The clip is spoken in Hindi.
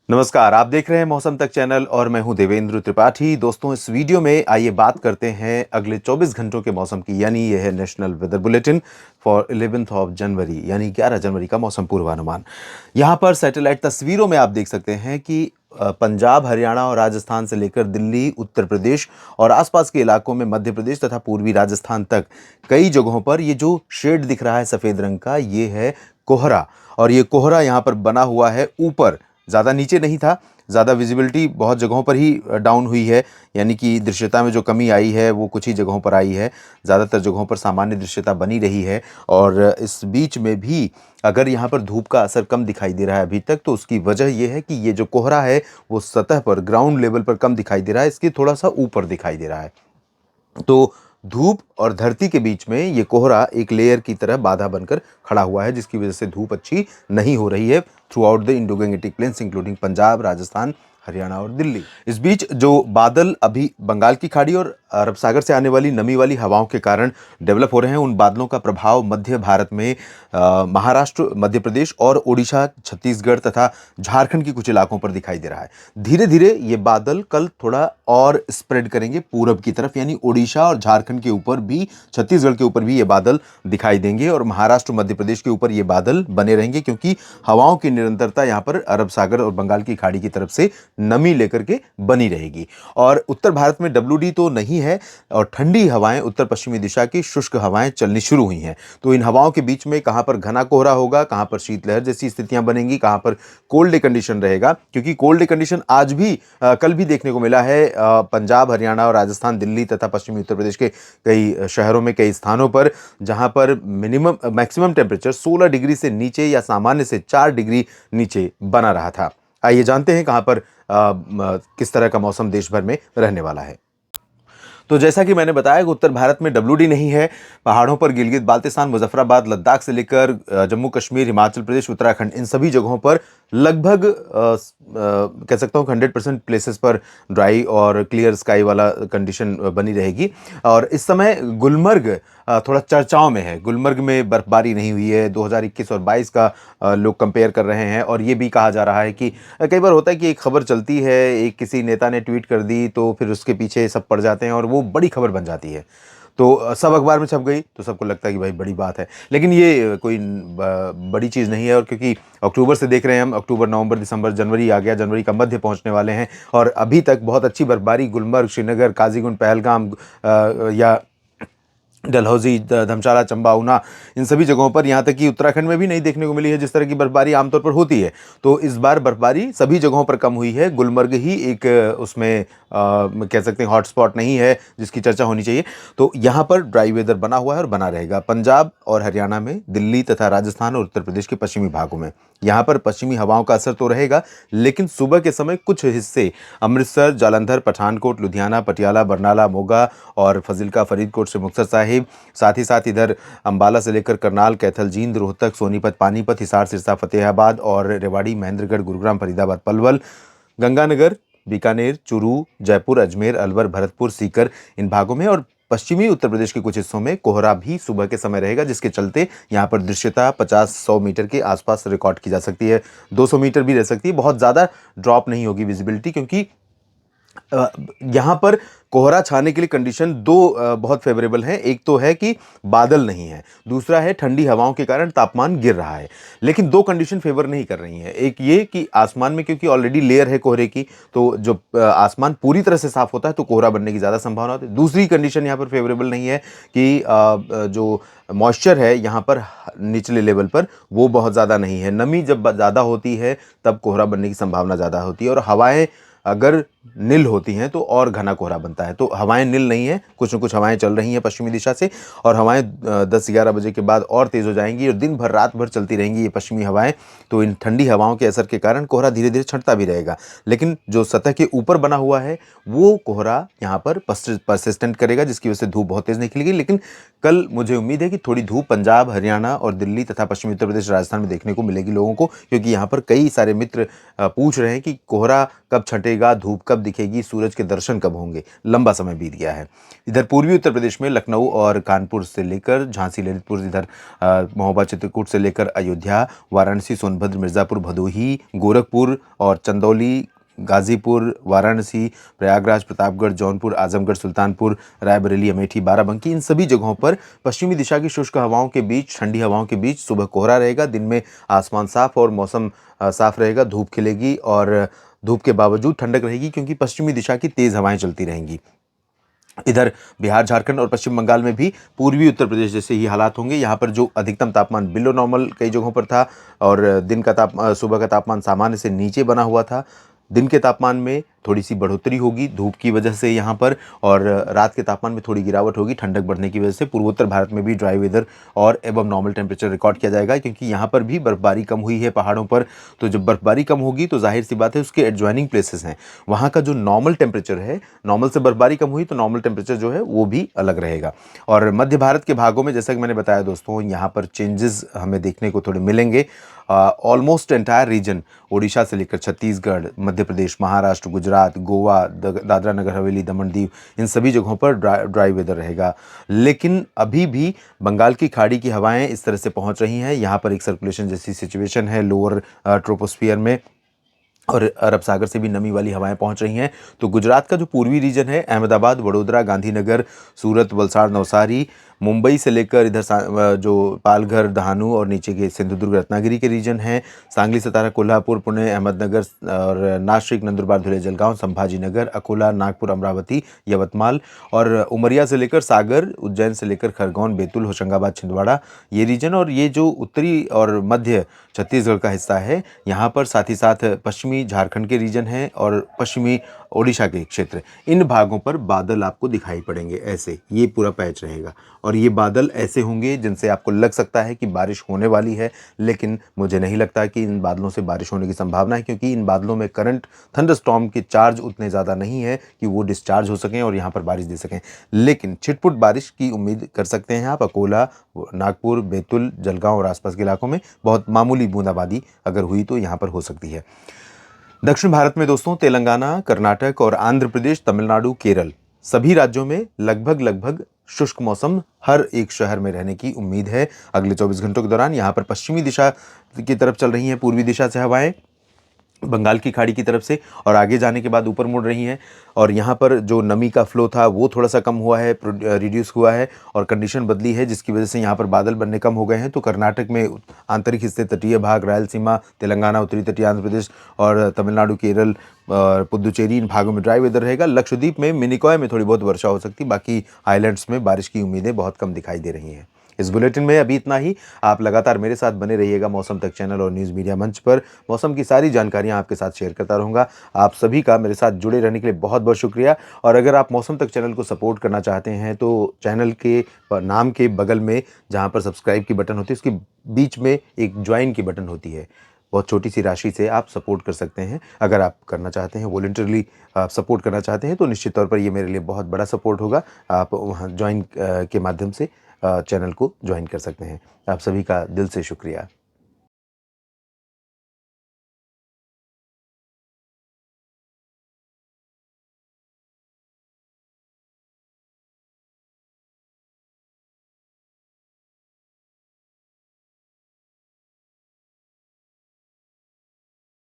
नमस्कार, आप देख रहे हैं मौसम तक चैनल और मैं हूं देवेंद्र त्रिपाठी। दोस्तों, इस वीडियो में आइए बात करते हैं अगले 24 घंटों के मौसम की, यानी यह है national weather bulletin for 11th of January यानी 11 जनवरी का मौसम पूर्वानुमान। यहां पर सैटेलाइट तस्वीरों में आप देख सकते हैं कि पंजाब, हरियाणा और राजस्थान से लेकर दिल्ली, उत्तर प्रदेश और आसपास के इलाकों में मध्य प्रदेश तथा पूर्वी राजस्थान तक कई जगहों पर ये जो शेड दिख रहा है सफ़ेद रंग का, ये है कोहरा। और ये कोहरा यहाँ पर बना हुआ है ऊपर, ज़्यादा नीचे नहीं था। ज़्यादा विजिबिलिटी बहुत जगहों पर ही डाउन हुई है, यानी कि दृश्यता में जो कमी आई है वो कुछ ही जगहों पर आई है। ज़्यादातर जगहों पर सामान्य दृश्यता बनी रही है। और इस बीच में भी अगर यहाँ पर धूप का असर कम दिखाई दे रहा है अभी तक, तो उसकी वजह ये है कि ये जो कोहरा है वो सतह पर, ग्राउंड लेवल पर कम दिखाई दे रहा है, इसके थोड़ा सा ऊपर दिखाई दे रहा है। तो धूप और धरती के बीच में ये कोहरा एक लेयर की तरह बाधा बनकर खड़ा हुआ है, जिसकी वजह से धूप अच्छी नहीं हो रही है through out the Indo Gangetic plains including Punjab, Rajasthan, Haryana और दिल्ली। इस बीच जो बादल अभी बंगाल की खाड़ी और अरब सागर से आने वाली नमी वाली हवाओं के कारण डेवलप हो रहे हैं, उन बादलों का प्रभाव मध्य भारत में महाराष्ट्र, मध्य प्रदेश और ओडिशा, छत्तीसगढ़ तथा झारखंड के कुछ इलाकों पर दिखाई दे रहा है। धीरे धीरे ये बादल कल थोड़ा और स्प्रेड करेंगे पूरब की तरफ, यानी ओडिशा और झारखंड के ऊपर भी, छत्तीसगढ़ के ऊपर भी ये बादल दिखाई देंगे और महाराष्ट्र, मध्य प्रदेश के ऊपर ये बादल बने रहेंगे, क्योंकि हवाओं की निरंतरता यहाँ पर अरब सागर और बंगाल की खाड़ी की तरफ से नमी लेकर के बनी रहेगी। और उत्तर भारत में WD तो नहीं है और ठंडी हवाएं, उत्तर पश्चिमी दिशा की शुष्क हवाएं चलनी शुरू हुई हैं। तो इन हवाओं के बीच में कहां पर घना कोहरा होगा, कहां पर शीतलहर जैसी स्थितियां बनेंगी, कहां पर कोल्ड डे कंडीशन रहेगा, क्योंकि कोल्ड डे कंडीशन आज भी कल भी देखने को मिला है पंजाब, हरियाणा और राजस्थान, दिल्ली तथा पश्चिमी उत्तर प्रदेश के कई शहरों में, कई स्थानों पर, जहां पर मैक्सिमम टेम्परेचर 16 डिग्री से नीचे या सामान्य से 4 डिग्री नीचे बना रहा था। आइए जानते हैं कहां पर किस तरह का मौसम देश भर में रहने वाला है। तो जैसा कि मैंने बताया कि उत्तर भारत में WD नहीं है। पहाड़ों पर गिलगित बाल्टिस्तान, मुजफ्फराबाद, लद्दाख से लेकर जम्मू कश्मीर, हिमाचल प्रदेश, उत्तराखंड, इन सभी जगहों पर लगभग कह सकता हूँ 100% प्लेसेस पर ड्राई और क्लियर स्काई वाला कंडीशन बनी रहेगी। और इस समय गुलमर्ग थोड़ा चर्चाओं में है। गुलमर्ग में बर्फबारी नहीं हुई है। 2021 और 22 का लोग कंपेयर कर रहे हैं और ये भी कहा जा रहा है कि कई बार होता है कि एक खबर चलती है, एक किसी नेता ने ट्वीट कर दी तो फिर उसके पीछे सब पड़ जाते हैं और वो बड़ी खबर बन जाती है। तो सब अखबार में छप गई तो सबको लगता है कि भाई बड़ी बात है, लेकिन ये कोई बड़ी चीज़ नहीं है। और क्योंकि अक्टूबर से देख रहे हैं हम, अक्टूबर, नवंबर, दिसंबर, जनवरी आ गया, जनवरी का मध्य पहुंचने वाले हैं और अभी तक बहुत अच्छी बर्फबारी गुलमर्ग, श्रीनगर, काजीगुंड, पहलगाम या डलहौजी, धर्मशाला, चंबा, ऊना, इन सभी जगहों पर, यहाँ तक कि उत्तराखंड में भी नहीं देखने को मिली है जिस तरह की बर्फबारी आमतौर पर होती है। तो इस बार बर्फबारी सभी जगहों पर कम हुई है। गुलमर्ग ही एक उसमें कह सकते हैं हॉटस्पॉट नहीं है जिसकी चर्चा होनी चाहिए। तो यहाँ पर ड्राई वेदर बना हुआ है और बना रहेगा। पंजाब और हरियाणा में, दिल्ली तथा राजस्थान और उत्तर प्रदेश के पश्चिमी भागों में यहाँ पर पश्चिमी हवाओं का असर तो रहेगा, लेकिन सुबह के समय कुछ हिस्से अमृतसर, जालंधर, पठानकोट, लुधियाना, पटियाला, बरनाला, मोगा और फजिल्का, फरीदकोट से मुक्तसर साहिब, साथ ही साथ इधर अंबाला से लेकर करनाल, कैथल, जींद, रोहतक, सोनीपत, पानीपत, हिसार, सिरसा, फतेहाबाद और रेवाड़ी, महेंद्रगढ़, गुरुग्राम, फरीदाबाद, पलवल, गंगानगर, बीकानेर, चूरू, जयपुर, अजमेर, अलवर, भरतपुर, सीकर, इन भागों में और पश्चिमी उत्तर प्रदेश के कुछ हिस्सों में कोहरा भी सुबह के समय रहेगा, जिसके चलते यहाँ पर दृश्यता 50-100 मीटर के आसपास रिकॉर्ड की जा सकती है। 200 मीटर भी रह सकती है। बहुत ज़्यादा ड्रॉप नहीं होगी विजिबिलिटी, क्योंकि यहाँ पर कोहरा छाने के लिए कंडीशन दो बहुत फेवरेबल हैं। एक तो है कि बादल नहीं है, दूसरा है ठंडी हवाओं के कारण तापमान गिर रहा है। लेकिन दो कंडीशन फेवर नहीं कर रही हैं। एक ये कि आसमान में क्योंकि ऑलरेडी लेयर है कोहरे की, तो जो आसमान पूरी तरह से साफ होता है तो कोहरा बनने की ज़्यादा संभावना होती है। दूसरी कंडीशन यहाँ पर फेवरेबल नहीं है कि जो मॉइस्चर है यहाँ पर निचले लेवल पर वो बहुत ज़्यादा नहीं है। नमी जब ज़्यादा होती है तब कोहरा बनने की संभावना ज़्यादा होती है और हवाएं अगर नील होती हैं तो और घना कोहरा बनता है। तो हवाएं नील नहीं है, कुछ न कुछ हवाएं चल रही हैं पश्चिमी दिशा से और हवाएं 10-11 बजे के बाद और तेज़ हो जाएंगी और दिन भर, रात भर चलती रहेंगी ये पश्चिमी हवाएं। तो इन ठंडी हवाओं के असर के कारण कोहरा धीरे धीरे छंटता भी रहेगा, लेकिन जो सतह के ऊपर बना हुआ है वो कोहरा यहाँ पर परसिस्टेंट करेगा, जिसकी वजह से धूप बहुत तेज़ निकलेगी। लेकिन कल मुझे उम्मीद है कि थोड़ी धूप पंजाब, हरियाणा और दिल्ली तथा पश्चिमी उत्तर प्रदेश, राजस्थान में देखने को मिलेगी लोगों को, क्योंकि यहाँ पर कई सारे मित्र पूछ रहे हैं कि कोहरा कब छंटेगा, धूप कब कब दिखेगी, सूरज के दर्शन कब होंगे, लंबा समय बीत गया है। इधर पूर्वी उत्तर प्रदेश में लखनऊ और कानपुर से लेकर झांसी, ललितपुर, इधर महोबा, चित्रकूट से लेकर अयोध्या, वाराणसी, सोनभद्र, मिर्ज़ापुर, भदोही, गोरखपुर और चंदौली, गाजीपुर, वाराणसी, प्रयागराज, प्रतापगढ़, जौनपुर, आजमगढ़, सुल्तानपुर, रायबरेली, अमेठी, बाराबंकी, इन सभी जगहों पर पश्चिमी दिशा की शुष्क हवाओं के बीच, ठंडी हवाओं के बीच सुबह कोहरा रहेगा। दिन में आसमान साफ और मौसम साफ रहेगा, धूप खिलेगी और धूप के बावजूद ठंडक रहेगी क्योंकि पश्चिमी दिशा की तेज़ हवाएं चलती रहेंगी। इधर बिहार, झारखंड और पश्चिम बंगाल में भी पूर्वी उत्तर प्रदेश जैसे ही हालात होंगे। यहाँ पर जो अधिकतम तापमान बिलो नॉर्मल कई जगहों पर था और सुबह का तापमान सामान्य से नीचे बना हुआ था, दिन के तापमान में थोड़ी सी बढ़ोतरी होगी धूप की वजह से यहाँ पर, और रात के तापमान में थोड़ी गिरावट होगी ठंडक बढ़ने की वजह से। पूर्वोत्तर भारत में भी ड्राई वेदर और एबव नॉर्मल टेम्परेचर रिकॉर्ड किया जाएगा क्योंकि यहाँ पर भी बर्फबारी कम हुई है पहाड़ों पर। तो जब बर्फबारी कम होगी तो जाहिर सी बात है उसके एडजॉइनिंग प्लेसेस हैं, वहाँ का जो नॉर्मल टेम्परेचर है, नॉर्मल से बर्फबारी कम हुई तो नॉर्मल टेम्परेचर जो है वो भी अलग रहेगा। और मध्य भारत के भागों में जैसा कि मैंने बताया दोस्तों, यहाँ पर चेंजेस हमें देखने को थोड़े मिलेंगे। ऑलमोस्ट एंटायर रीजन, उड़ीसा से लेकर छत्तीसगढ़, मध्य प्रदेश, महाराष्ट्र, गुजरात, गोवा, दादरा नगर हवेली, दमन दीव, इन सभी जगहों पर ड्राई वेदर रहेगा। लेकिन अभी भी बंगाल की खाड़ी की हवाएं इस तरह से पहुंच रही हैं, यहाँ पर एक सर्कुलेशन जैसी सिचुएशन है लोअर ट्रोपोस्फियर में, और अरब सागर से भी नमी वाली हवाएं पहुंच रही हैं। तो गुजरात का जो पूर्वी रीजन है, अहमदाबाद, वडोदरा, गांधीनगर, सूरत, वलसाड़, नवसारी, मुंबई से लेकर इधर जो पालघर, दहानू और नीचे के सिंधुदुर्ग, रत्नागिरी के रीजन हैं, सांगली, सतारा, कोल्हापुर, पुणे, अहमदनगर और नाशिक, नंदुरबार, धुले, जलगांव, संभाजीनगर, अकोला, नागपुर, अमरावती, यवतमाल और उमरिया से लेकर सागर, उज्जैन से लेकर खरगोन, बैतूल, होशंगाबाद, छिंदवाड़ा, ये रीजन। और ये जो उत्तरी और मध्य छत्तीसगढ़ का हिस्सा है, यहाँ पर साथ ही साथ पश्चिमी झारखंड के रीजन हैं और पश्चिमी ओडिशा के क्षेत्र, इन भागों पर बादल आपको दिखाई पड़ेंगे। ऐसे ये पूरा पैच रहेगा और ये बादल ऐसे होंगे जिनसे आपको लग सकता है कि बारिश होने वाली है, लेकिन मुझे नहीं लगता कि इन बादलों से बारिश होने की संभावना है क्योंकि इन बादलों में करंट, थंडरस्टॉर्म के चार्ज उतने ज़्यादा नहीं है कि वो डिस्चार्ज हो सकें और यहाँ पर बारिश दे सकें। लेकिन छिटपुट बारिश की उम्मीद कर सकते हैं आप। अकोला, नागपुर, बैतूल, जलगांव और आसपास के इलाकों में बहुत मामूली बूंदाबांदी अगर हुई तो यहाँ पर हो सकती है। दक्षिण भारत में दोस्तों तेलंगाना, कर्नाटक और आंध्र प्रदेश, तमिलनाडु, केरल, सभी राज्यों में लगभग शुष्क मौसम हर एक शहर में रहने की उम्मीद है अगले 24 घंटों के दौरान। यहाँ पर पश्चिमी दिशा की तरफ चल रही हैं पूर्वी दिशा से हवाएं बंगाल की खाड़ी की तरफ से, और आगे जाने के बाद ऊपर मुड़ रही हैं और यहाँ पर जो नमी का फ्लो था वो थोड़ा सा कम हुआ है, रिड्यूस हुआ है और कंडीशन बदली है जिसकी वजह से यहाँ पर बादल बनने कम हो गए हैं। तो कर्नाटक में आंतरिक हिस्से, तटीय भाग, रायलसीमा, तेलंगाना, उत्तरी तटीय आंध्र प्रदेश और तमिलनाडु, केरल और पुदुचेरी, इन भागों में ड्राई वेदर रहेगा। लक्षद्वीप में, मिनिकॉय में थोड़ी बहुत वर्षा हो सकती, बाकी आइलैंड्स में बारिश की उम्मीदें बहुत कम दिखाई दे रही हैं। इस बुलेटिन में अभी इतना ही। आप लगातार मेरे साथ बने रहिएगा मौसम तक चैनल और न्यूज़ मीडिया मंच पर। मौसम की सारी जानकारियां आपके साथ शेयर करता रहूँगा। आप सभी का मेरे साथ जुड़े रहने के लिए बहुत बहुत शुक्रिया। और अगर आप मौसम तक चैनल को सपोर्ट करना चाहते हैं तो चैनल के नाम के बगल में जहाँ पर सब्सक्राइब की बटन होती है उसके बीच में एक ज्वाइन की बटन होती है। बहुत छोटी सी राशि से आप सपोर्ट कर सकते हैं। अगर आप करना चाहते हैं, वॉलंटरली आप सपोर्ट करना चाहते हैं तो निश्चित तौर पर ये मेरे लिए बहुत बड़ा सपोर्ट होगा। आप वहाँ ज्वाइन के माध्यम से चैनल को ज्वाइन कर सकते हैं। आप सभी का दिल से शुक्रिया।